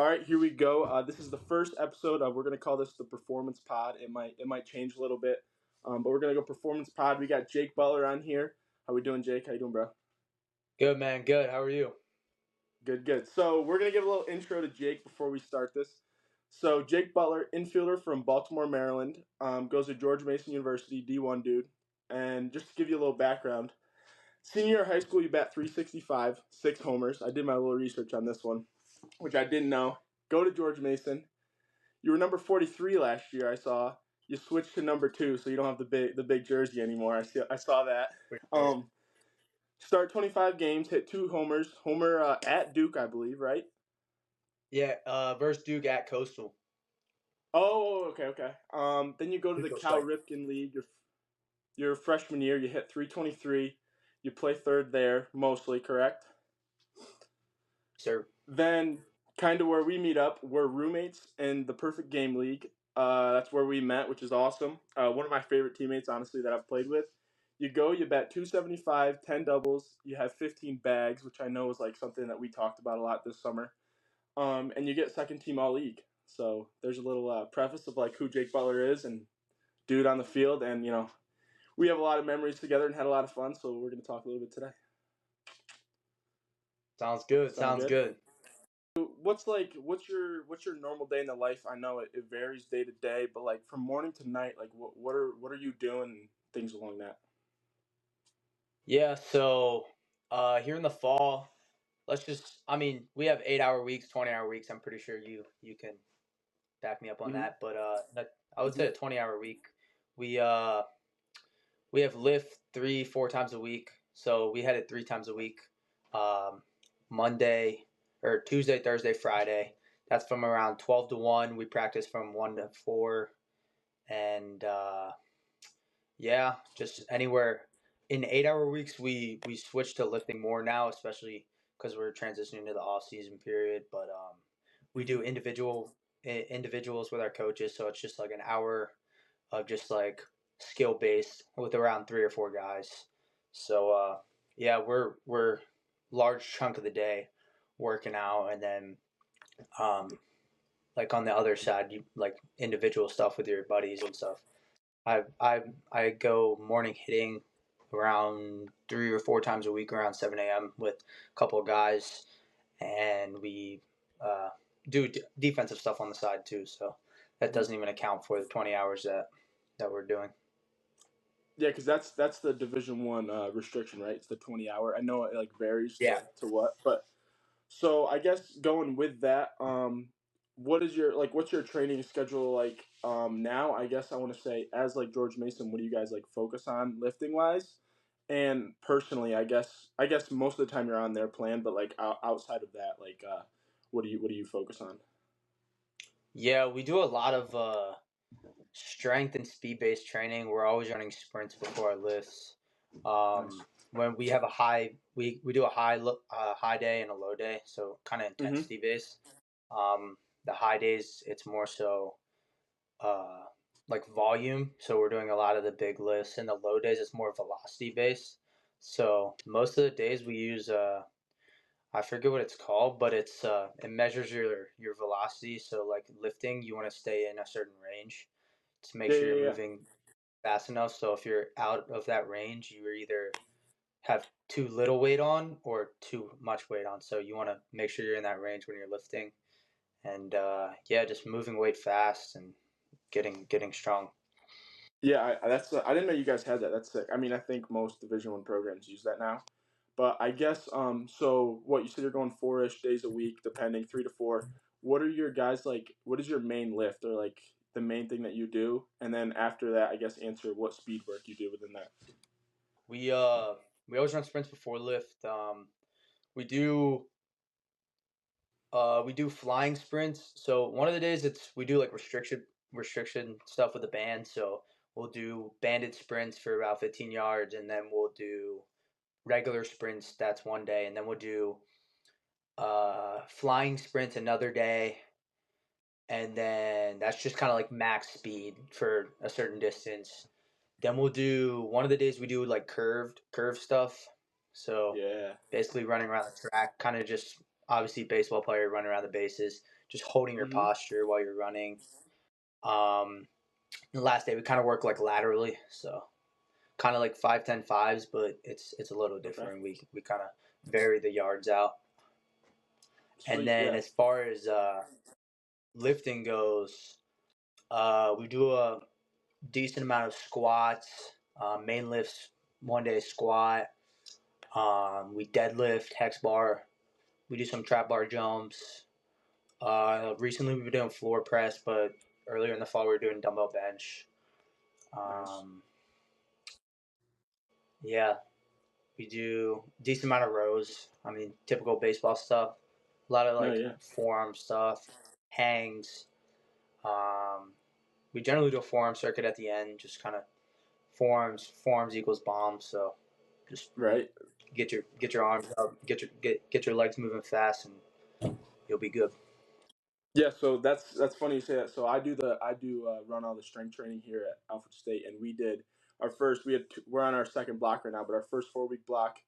All right, here we go. This is the first episode. We're gonna call this the Performance Pod. It might change a little bit, but we're gonna go Performance Pod. We got Jake Butler on here. How we doing, Jake? How you doing, bro? Good, man. Good. How are you? Good, good. So we're gonna give a little intro to Jake before we start this. So Jake Butler, infielder from Baltimore, Maryland, goes to George Mason University, D1 dude. And just to give you a little background, senior year of high school, you bat 365, 6 homers. I did my little research on this one, which I didn't know. Go to George Mason. You were number 43 last year. I saw you switched to number 2, so you don't have the big jersey anymore. I saw that. Um, Start 25 games, hit 2 homers. Homer at Duke, I believe, right? Yeah. Versus Duke at Coastal. Oh, okay. Then you go to the Coastal Cal State. Ripken League. Your freshman year, you hit 323. You play third there, mostly, correct? Sir. Then, kind of where we meet up, we're roommates in the Perfect Game League. That's where we met, which is awesome. One of my favorite teammates, honestly, that I've played with. You go, you bet 275, 10 doubles. You have 15 bags, which I know is like something that we talked about a lot this summer. And you get second team all league. So there's a little preface of like who Jake Butler is and dude on the field, and we have a lot of memories together and had a lot of fun. So we're gonna talk a little bit today. Sounds good. Sound Sounds good? good. What's your normal day in the life? I know it varies day to day, but like from morning to night, like what are you doing and things along that? Yeah. So, here in the fall, we have 8-hour weeks, 20-hour weeks. I'm pretty sure you can back me up on Mm-hmm. that. But I would Mm-hmm. say a 20-hour week. We uh we have lift 3-4 times a week. So we had it 3 times a week. Um, Monday or Tuesday, Thursday, Friday. That's from around 12 to 1. We practice from 1 to 4. And yeah, just anywhere. In 8-hour weeks, we switch to lifting more now, especially because we're transitioning to the off season period. But we Mm-hmm. do individuals with our coaches, so it's just like an hour of just like skill based with around 3 or 4 guys. So yeah, we're large chunk of the day working out, and then um, like on the other side, you like individual stuff with your buddies and stuff. I go morning hitting around 3 or 4 times a week around 7 a.m. with a couple of guys, and we uh, do defensive stuff on the side too. So that Mm-hmm. doesn't even account for the 20 hours that we're doing. Yeah, because that's the Division 1 restriction, right? It's the 20 hour. I know it like varies Yeah. to what, but so I guess going with that, what's your training schedule like now? I guess I want to say as like George Mason, what do you guys like focus on lifting wise? And personally, I guess most of the time you're on their plan, but like outside of that, like what do you focus on? Yeah, we do a lot of strength and speed based training. We're always running sprints before our lifts. Nice. When we have a high, we do a high day and a low day, so kind of Mm-hmm. intensity based. The high days, it's more so uh, like volume, so we're doing a lot of the big lifts. And the low days, it's more velocity based. So most of the days we use I forget what it's called, but it measures your velocity. So like lifting, you want to stay in a certain range to make Yeah, sure yeah, you're yeah. moving fast enough. So if you're out of that range, you either have too little weight on or too much weight on. So you want to make sure you're in that range when you're lifting, and yeah, just moving weight fast and getting strong. Yeah, I didn't know you guys had that. That's sick. I mean, I think most Division 1 programs use that now. But I guess so what you said you're going 4-ish days a week, depending 3 to 4. What are your guys like? What is your main lift or like the main thing that you do? And then after that, I guess answer what speed work you do within that. We uh we always run sprints before lift. We do we do flying sprints. So one of the days we do like restriction stuff with the band. So we'll do banded sprints for about 15 yards, and then we'll do regular sprints. That's one day, and then we'll do flying sprints another day, and then that's just kind of like max speed for a certain distance. Then we'll do one of the days we do like curve stuff. So Yeah. basically running around the track, kind of just obviously baseball player running around the bases, just holding your Mhm. posture while you're running. Um, the last day we kind of work like laterally, so kind of like 5-10-5s, but it's a little Okay. different. We kind of vary the yards out. And Sweet. then Yeah. as far as lifting goes, we do a decent amount of squats, main lifts, 1 day squat. We deadlift, hex bar. We do some trap bar jumps. Recently we've been doing floor press, but earlier in the fall we were doing dumbbell bench. Nice. Um, yeah, we do decent amount of rows. I mean, typical baseball stuff. A lot of No. like Yeah. forearm stuff, hangs. Um, we generally do a forearm circuit at the end, just kind of forearms equals bombs. So just Right. get your arms up, get your legs moving fast, and you'll be good. Yeah. So that's funny you say that. So I do run all the strength training here at Alfred State, and we did our first. We're on our second block right now, but our first 4 week block.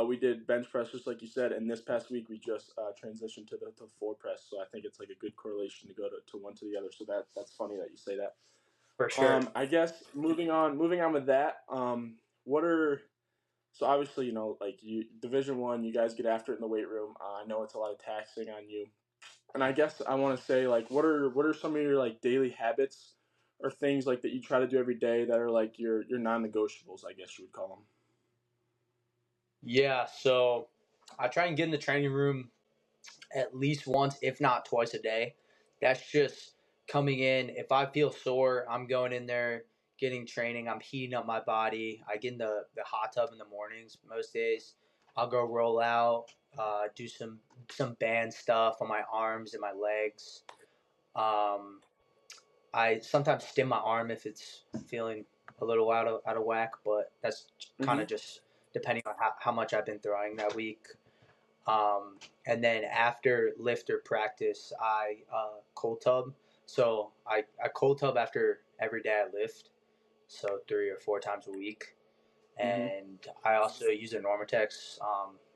We did bench press just like you said, and this past week we just transitioned to the floor press. So I think it's like a good correlation to go to one to the other. So that's funny that you say that. For sure. I guess moving on with that. What are so obviously like you Division 1, you guys get after it in the weight room. I know it's a lot of taxing on you, and I guess I want to say like what are some of your like daily habits or things like that you try to do every day that are like your non-negotiables, I guess you would call them. Yeah, so I try and get in the training room at least once, if not twice a day. That's just coming in. If I feel sore, I'm going in there, getting training. I'm heating up my body. I get in the hot tub in the mornings most days. I'll go roll out, do some band stuff on my arms and my legs. Um, I sometimes stim my arm if it's feeling a little out of whack, but that's kind Mm-hmm. of just depending on how much I've been throwing that week. And then after lift or practice, I cold tub. So I cold tub after every day I lift, so 3 or 4 times a week. Mm-hmm. And I also use a Normatex.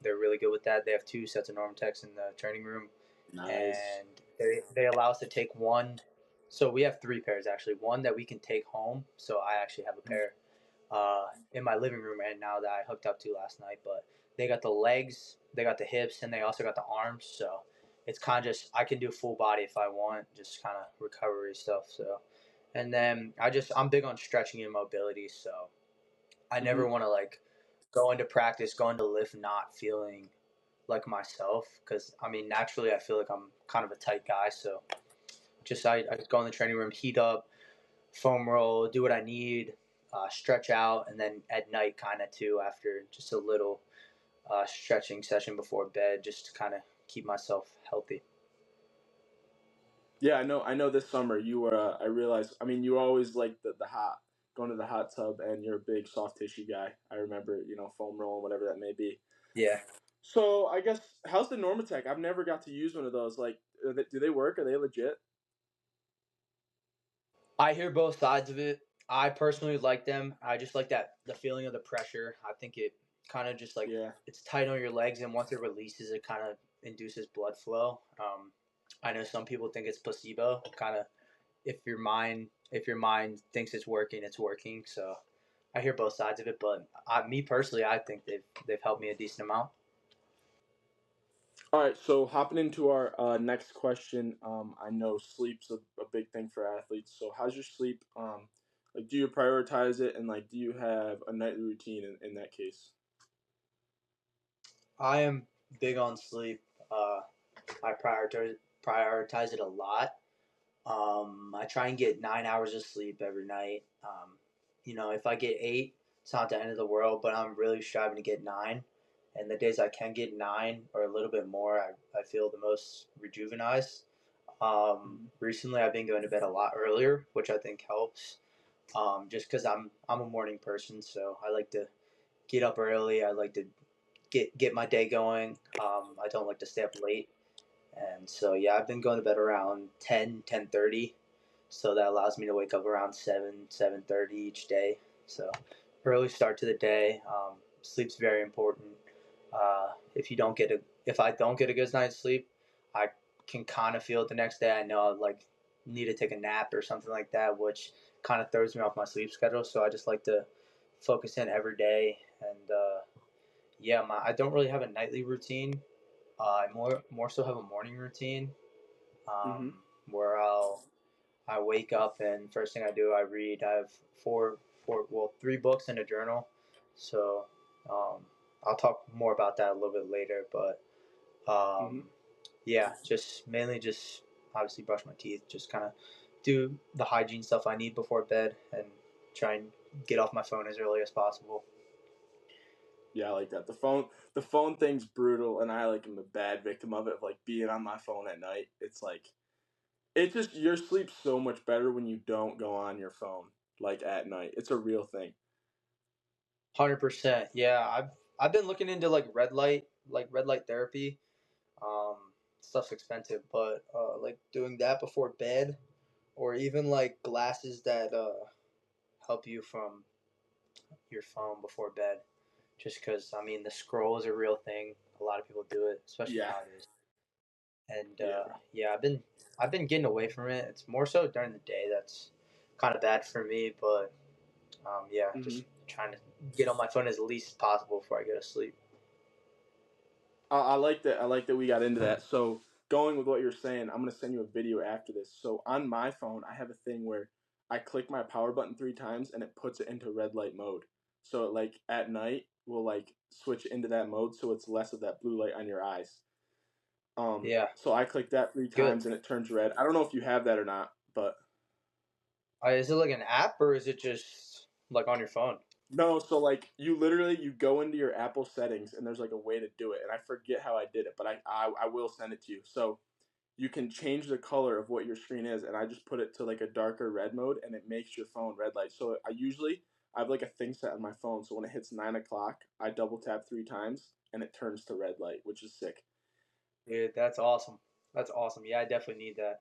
They're really good with that. They have 2 sets of Normatex in the training room, Nice. and they allow us to take one. So we have 3 pairs actually. One that we can take home. So I actually have a pair in my living room right now that I hooked up to last night. But they got the legs, they got the hips, and they also got the arms. So it's kind of just I can do full body if I want, just kind of recovery stuff. So and then I'm big on stretching and mobility. So I Mm-hmm. never want to like go into practice, go into lift, not feeling like myself because I mean naturally I feel like I'm kind of a tight guy. So I just go in the training room, heat up, foam roll, do what I need, stretch out, and then at night kind of too after just a little stretching session before bed, just to kind of keep myself healthy. Yeah, I know this summer you were I realized, I mean, you always like the hot going to the hot tub, and you're a big soft tissue guy. I remember, foam roll, whatever that may be. Yeah, So I guess how's the Normatec? I've never got to use one of those. Like, do they work? Are they legit? I hear both sides of it. I personally like them. I just like that the feeling of the pressure. I think it kind of just like Yeah. it's tight on your legs, and once it releases, it kind of induces blood flow. I know some people think it's placebo, kind of if your mind thinks it's working, it's working. So I hear both sides of it, but me personally, I think they've helped me a decent amount. All right. So hopping into our next question, I know sleep's a big thing for athletes. So how's your sleep? Like, do you prioritize it, and like, do you have a nightly routine in that case? I am big on sleep. Uh, I prioritize it a lot. I try and get 9 hours of sleep every night. If I get 8, it's not the end of the world, but I'm really striving to get 9. And the days I can get 9 or a little bit more, I feel the most rejuvenized. Mm-hmm. Recently, I've been going to bed a lot earlier, which I think helps. Just because I'm a morning person, so I like to get up early. I like to get my day going. I don't like to stay up late. And so, yeah, I've been going to bed around 10:30. So that allows me to wake up around 7:30 each day. So early start to the day. Sleep's very important. If you don't get if I don't get a good night's sleep, I can kind of feel it the next day. I know I like need to take a nap or something like that, which kind of throws me off my sleep schedule. So I just like to focus in every day. And yeah, I don't really have a nightly routine. I more so have a morning routine Mm-hmm. where I wake up and first thing I do I read. I have three books in a journal. So um, I'll talk more about that a little bit later. But Mm-hmm. yeah, just mainly just obviously brush my teeth, just kind of do the hygiene stuff I need before bed, and try and get off my phone as early as possible. Yeah, I like that. The phone thing's brutal, and I like am a bad victim of it. Of like being on my phone at night. It's like it just your sleep's so much better when you don't go on your phone like at night. It's a real thing. 100%. Yeah, I've been looking into like red light therapy. Um, Stuff's expensive, but like doing that before bed, or even like glasses that help you from your phone before bed. Just because I mean the scroll is a real thing. A lot of people do it, especially Yeah, nowadays. And yeah. yeah, I've been getting away from it. It's more so during the day that's kind of bad for me, but yeah, Mm-hmm. just trying to get on my phone as least possible before I go to sleep. I like that. I like that we got into that. So going with what you're saying, I'm gonna send you a video after this. So on my phone, I have a thing where I click my power button 3 times and it puts it into red light mode. So it, like at night will like switch into that mode, so it's less of that blue light on your eyes. Yeah, So I click that three good. times and it turns red. I don't know if you have that or not, but Is it like an app or is it just like on your phone? no. So like you literally you go into your Apple settings and there's like a way to do it, and I forget how I did it, but I will send it to you. So you can change the color of what your screen is, and I just put it to like a darker red mode, and it makes your phone red light. So I have like a thing set on my phone, so when it hits 9 o'clock, I double tap 3 times, and it turns to red light, which is sick. Dude, that's awesome. That's awesome. Yeah, I definitely need that.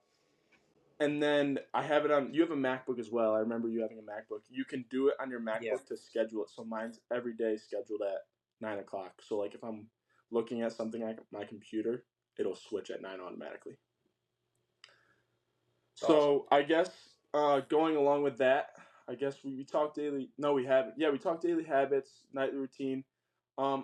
And then I have it on. You have a MacBook as well. I remember you having a MacBook. You can do it on your Yeah, MacBook to schedule it. So mine's every day scheduled at 9 o'clock. So like if I'm looking at something on my computer, it'll switch at 9 automatically. it's awesome. So I guess going along with that, I guess we talked daily. No, we haven't. Yeah, we talked daily habits, nightly routine.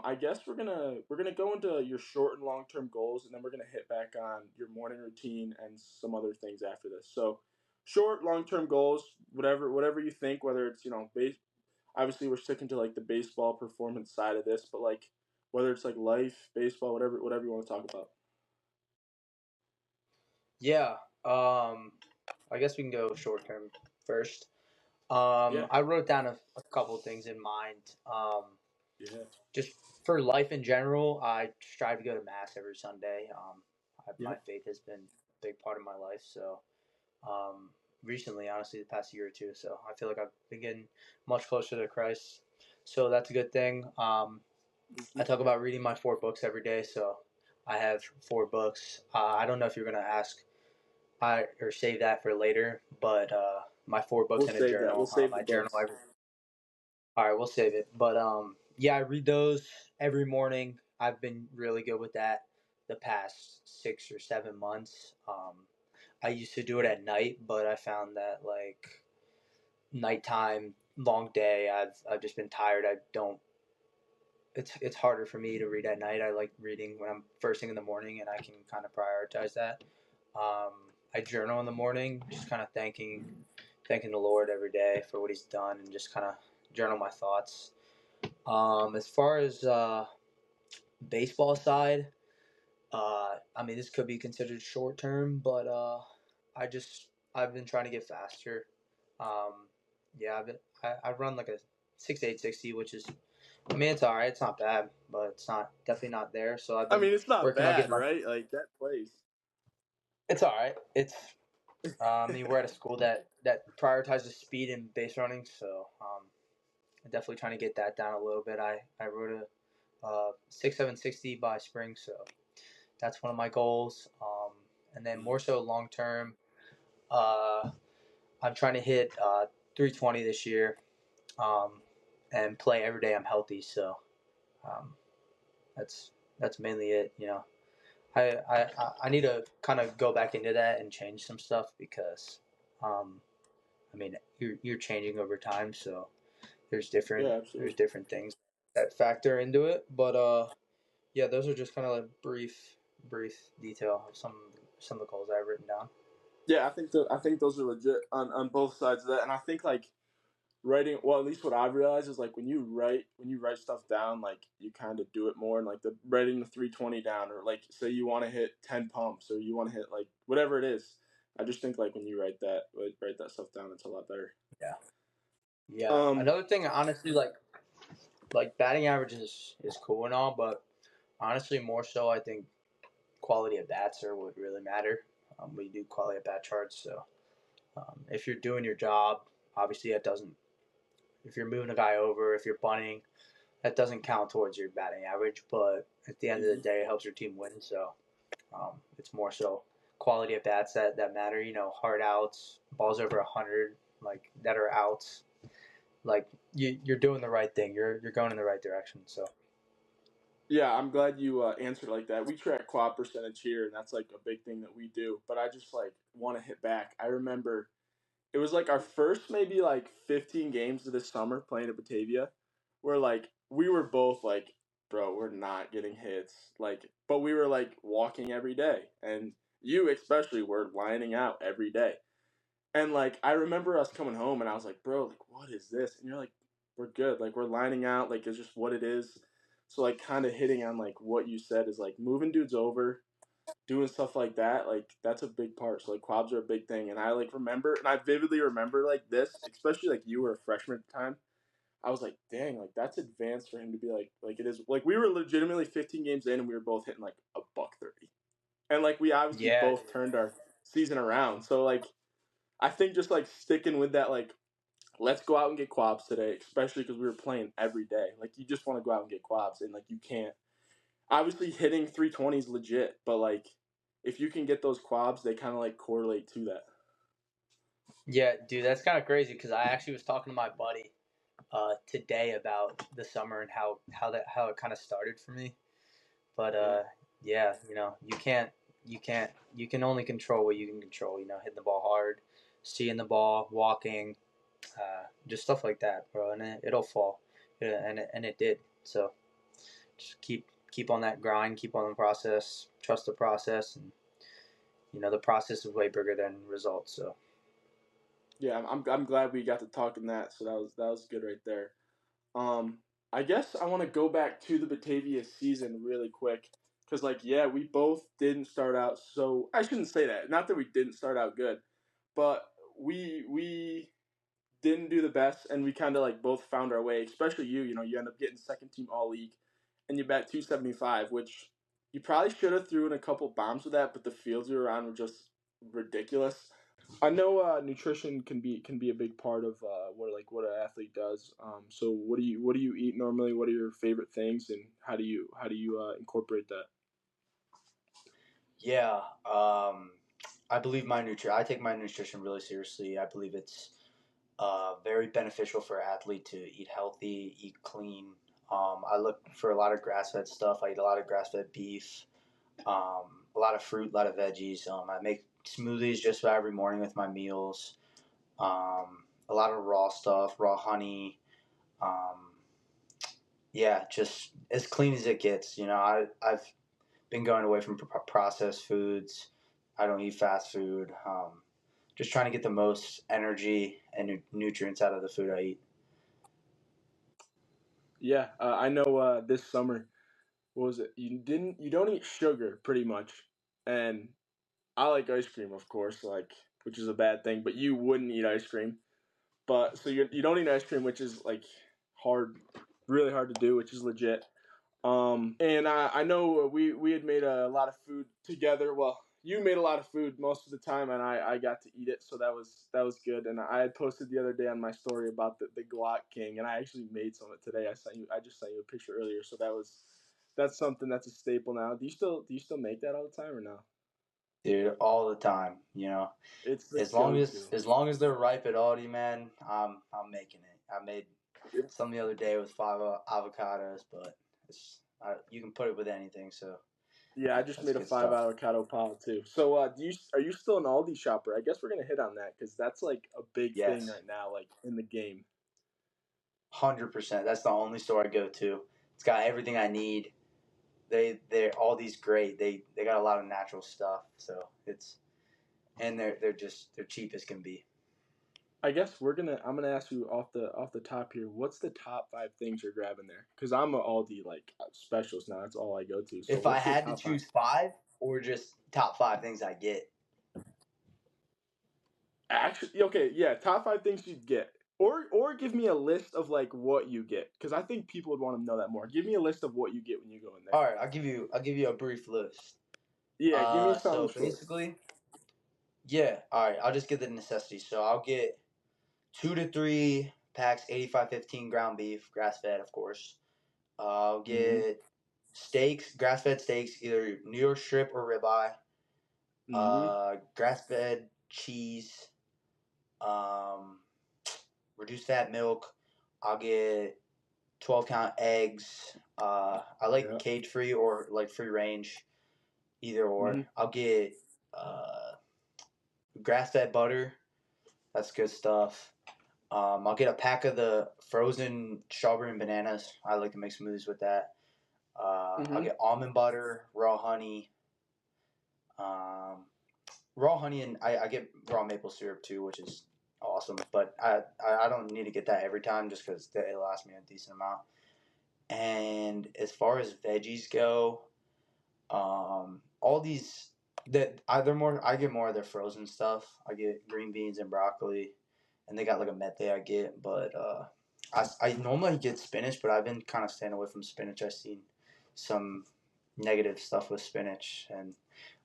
I guess we're gonna go into your short and long term goals, and then we're gonna hit back on your morning routine and some other things after this. So, short, long term goals, whatever you think. Whether it's obviously we're sticking to like the baseball performance side of this, but like whether it's like life, baseball, whatever you want to talk about. Yeah. I guess we can go short term first. Yeah, I wrote down a couple things in mind. yeah, Just for life in general, I strive to go to mass every Sunday. My yep. faith has been a big part of my life. So um, recently, honestly, the past year or two, so I feel like I've been getting much closer to Christ. So that's a good thing. I Mm-hmm. talk about reading my 4 books every day. So I have 4 books. I don't know if you're gonna ask I or save that for later, but my 4 books We'll in a save that. We'll journal. save the I journal books. every. All right, we'll save it. But yeah, I read those every morning. I've been really good with that the past 6 or 7 months. I used to do it at night, but I found that like nighttime, long day, I've just been tired. I don't. It's harder for me to read at night. I like reading when I'm first thing in the morning, and I can kind of prioritize that. Um, I journal in the morning, just kind of thanking the Lord every day for what He's done, and just kind of journal my thoughts. As far as baseball side, I mean this could be considered short term, but I just I've been trying to get faster. Um, yeah, I run like a 6.860, which is I mean it's all right. It's not bad, but it's not definitely not there. So I've I been mean, it's not working on bad, getting my. right? Like that plays. It's all right. It's I mean we're at a school that prioritizes speed and base running, so I'm definitely trying to get that down a little bit. I wrote a 6.760 by spring, so that's one of my goals. And then more Nice. so long term, uh, I'm trying to hit 320 this year, um, and play every day I'm healthy. So um, that's that's mainly it. I need to kind of go back into that and change some stuff because, um, I mean, you're changing over time, so Yeah, there's absolutely. different things that factor into it. But yeah, those are just kind of like brief detail of some of the calls I've written down. Yeah, I think those are legit on both sides of that, and I think like writing, well, at least what I've realized is like when you write stuff down, like you kind of do it more, and like the writing the 320 down, or like say you want to hit 10 pumps, or you want to hit like whatever it is. I just think like when you write that stuff down, it's a lot better. Yeah, yeah. Um, Another thing, honestly, like batting average is cool and all, but honestly, more so, I think quality of bats are what really matter. We do quality of bat charts, so if you're doing your job, obviously that doesn't. If you're moving a guy over, if you're bunting, that doesn't count towards your batting average. But at the end of the mhm. day, it helps your team win. So it's more so quality at bats that matter. Hard outs, balls over 100, like that are outs. Like you're doing the right thing. You're going in the right direction. So Yeah, I'm glad you answered like that. We track quad percentage here, and that's like a big thing that we do. But I just like want to hit back. I remember it was like our first maybe like 15 games of this summer playing at Batavia, where like we were both like, bro, we're not getting hits. Like, but we were like walking every day, and you especially were lining out every day. And like I remember us coming home, and I was like, bro, like what is this? And you're like, we're good. Like we're lining out. Like it's just what it is. So like kind of hitting on like what you said is like moving dudes over, doing stuff like that, like that's a big part. So like quads are a big thing, and I like remember, and I vividly remember like this, especially like you were a freshman at the time. I was like, dang, like that's advanced for him to be like it is. Like we were legitimately 15 games in, and we were both hitting like a buck 30, and like we obviously yeah, both dude. turned our season around. So like I think just like sticking with that, like let's go out and get quabs today, especially because we were playing every day. Like you just want to go out and get quabs, and like you can't obviously hitting 320 is legit, but like if you can get those quabs, they kind of like correlate to that. Yeah, dude, that's kind of crazy because I actually was talking to my buddy today about the summer and how it kind of started for me. But Yeah. yeah, you can only control what you can control. Hitting the ball hard, seeing the ball, walking, just stuff like that, bro. And it'll fall, yeah, and it did. So just keep on that grind, keep on the process, trust the process, and the process is way bigger than results. So Yeah, I'm glad we got to talking that. So that was good right there. Um, I guess I want to go back to the Batavia season really quick because like yeah, we both didn't start out so I shouldn't say that. Not that we didn't start out good, but we didn't do the best, and we kind of like both found our way. Especially you, you end up getting second team all league, and you bat 275, which you probably should have threw in a couple bombs with that, but the fields you were on were just ridiculous. I know nutrition can be a big part of what an athlete does. So what do you eat normally? What are your favorite things, and how do you incorporate that? yeah, I believe I take my nutrition really seriously. I believe it's very beneficial for an athlete to eat healthy, eat clean. I look for a lot of grass fed stuff. I eat a lot of grass fed beef, a lot of fruit, a lot of veggies. I make smoothies just about every morning with my meals. A lot of raw stuff, raw honey. Um, yeah, just as clean as it gets. I've been going away from processed foods. I don't eat fast food. Just trying to get the most energy and nutrients out of the food I eat. Yeah, I know. This summer, what was it? You don't eat sugar pretty much, and I like ice cream, of course, like which is a bad thing. But you wouldn't eat ice cream, but so you don't eat ice cream, which is like hard, really hard to do, which is legit. And I know we had made a lot of food together. Well, you made a lot of food most of the time, and I got to eat it, so that was good. And I had posted the other day on my story about the Glock King, and I actually made some of it today. I just sent you a picture earlier, so that's something that's a staple now. Do you still make that all the time or no? Dude, all the time. It's the As long go as to. as long as they're ripe at Aldi, man, I'm making it. I made It, some the other day with five avocados, but You can put it with anything. So Yeah, I just that's made a good five stuff. avocado pile too. So, are you still an Aldi shopper? I guess we're gonna hit on that because that's like a big thing Yes, right now, like in the game. 100%. That's the only store I go to. It's got everything I need. They're all these great. They got a lot of natural stuff. So they're cheap as can be. I guess I'm gonna ask you off the top here. What's the top five things you're grabbing there? Because I'm a Aldi like specialist now. That's all I go to. So, If I what's your had to top five? choose five or just top five things I get, Actually, okay, yeah, top five things you'd get, or give me a list of like what you get, because I think people would want to know that more. Give me a list of what you get when you go in there. all right, I'll give you a brief list. Yeah, give me So something short. basically, yeah, all right, I'll just get the necessities. So I'll get 2 to 3 packs, 85/15 ground beef, grass fed, of course. I'll Mm-hmm. get steaks, grass fed steaks, either New York strip or ribeye. Mm-hmm. Grass fed cheese, um, reduced fat milk. I'll get 12-count eggs. I like Yeah. cage free or like free range, either or. Mm-hmm. I'll get uh, grass fed butter. That's good stuff. I'll get a pack of the frozen strawberry and bananas. I like to make smoothies with that. I'll Mm-hmm. get almond butter, raw honey, um, and I get raw maple syrup too, which is awesome. But I don't need to get that every time just because it lasts me a decent amount. And as far as veggies go, all these that they're more. I get more of their frozen stuff. I get green beans and broccoli, and they got like a mete I get. But I normally get spinach, but I've been kind of staying away from spinach. I've seen some negative stuff with spinach and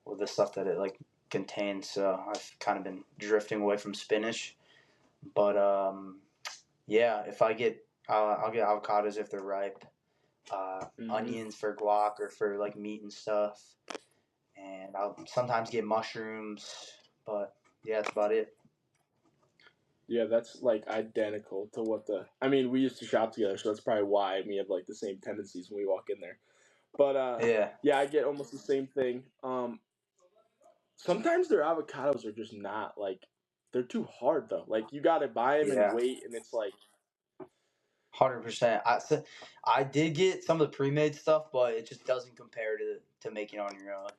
with the stuff that it like contains. So I've kind of been drifting away from spinach. But yeah, if I get I'll get avocados if they're ripe. Mm-hmm. Onions for guac or for like meat and stuff, and I'll sometimes get mushrooms. But yeah, that's about it. Yeah, that's like identical to what the. I mean, we used to shop together, so that's probably why we have like the same tendencies when we walk in there. But Yeah, yeah, I get almost the same thing. Sometimes their avocados are just not like they're too hard though. Like you gotta buy them and yeah, wait, and it's like 100%. I did get some of the pre-made stuff, but it just doesn't compare to making it on your own.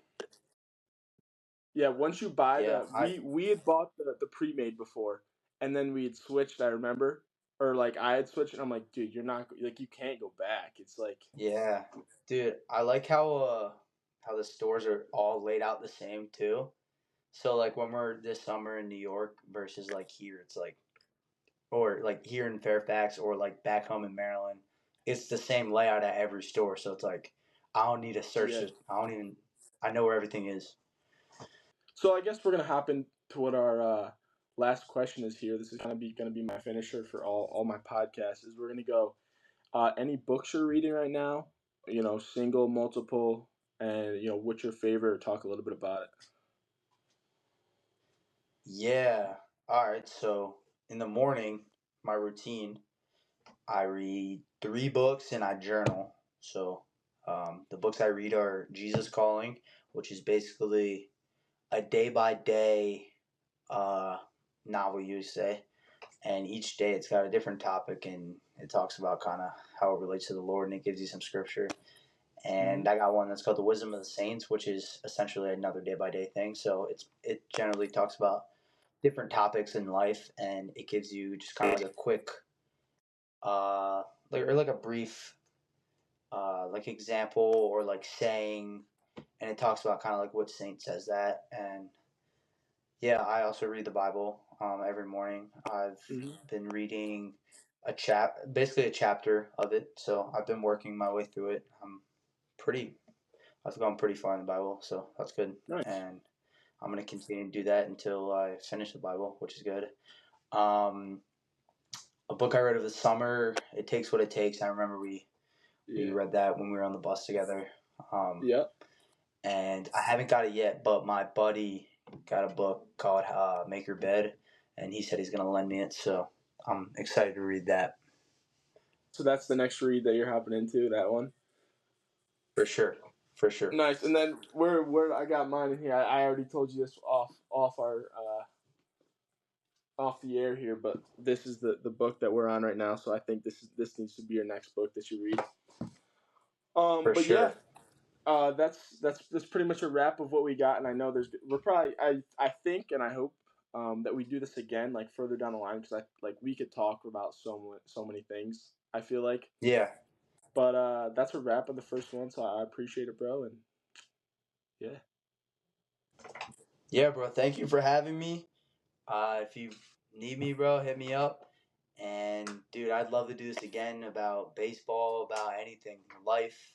yeah. Once you buy Yeah, we had bought the pre made before, and then we had switched. I remember, or like I had switched, and I'm like, dude, you're not like you can't go back. It's like yeah, dude. I like how the stores are all laid out the same too. So like when we're this summer in New York versus like here, it's like or like here in Fairfax or like back home in Maryland, it's the same layout at every store. So it's like I don't need to search yeah. it. I know where everything is. So I guess we're gonna hop into what our last question is here. This is gonna be my finisher for all my podcasts. Is we're gonna go any books you're reading right now, you know, single, multiple, and you know what's your favorite. Or talk a little bit about it. Yeah. All right. So in the morning, my routine, I read 3 books and I journal. So the books I read are Jesus Calling, which is basically a day by day novel, you say. And each day it's got a different topic and it talks about kind of how it relates to the Lord and it gives you some scripture. Mm-hmm. And I got one that's called the Wisdom of the Saints, which is essentially another day by day thing. So it generally talks about different topics in life and it gives you just kind of like a quick like a brief like example or like saying, and it talks about kind of like what saint says that. And yeah, I also read the Bible every morning. I've Mm-hmm. been reading basically a chapter of it. So I've been working my way through it. Pretty, I've gone pretty far in the Bible, so that's good. Nice. And I'm gonna continue to do that until I finish the Bible, which is good. Um, a book I read over the summer, It Takes What It Takes. I remember we Yeah. read that when we were on the bus together. Um, Yep. and I haven't got it yet, but my buddy got a book called Make Your Bed, and he said he's going to lend me it, so I'm excited to read that. So that's the next read that you're hopping into. That one. For sure. For sure. Nice. And then where I got mine in here. I already told you this off our off the air here, but this is the book that we're on right now. So I think this needs to be your next book that you read. For But yeah, sure. that's pretty much a wrap of what we got. And I know we're probably I think and I hope that we do this again like further down the line because I like we could talk about so many things. I feel like, Yeah. but that's a wrap of the first one. So I appreciate it, bro. And yeah, Yeah, bro. Thank you for having me. If you need me, bro, hit me up. And dude, I'd love to do this again about baseball, about anything, life.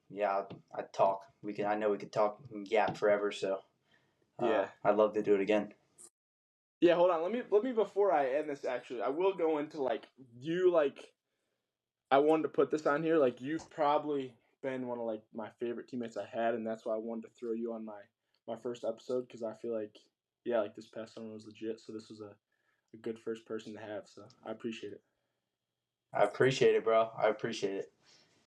Yeah, I'd talk. We can. I know we could talk and yap forever. So yeah. I'd love to do it again. Yeah, hold on. Let me before I end this. Actually, I will go into like you like. I wanted to put this on here. Like you've probably been one of like my favorite teammates I had, and that's why I wanted to throw you on my first episode because I feel like yeah, like this past summer was legit. So this was a good first person to have. So I appreciate it. I appreciate it, bro. I appreciate it.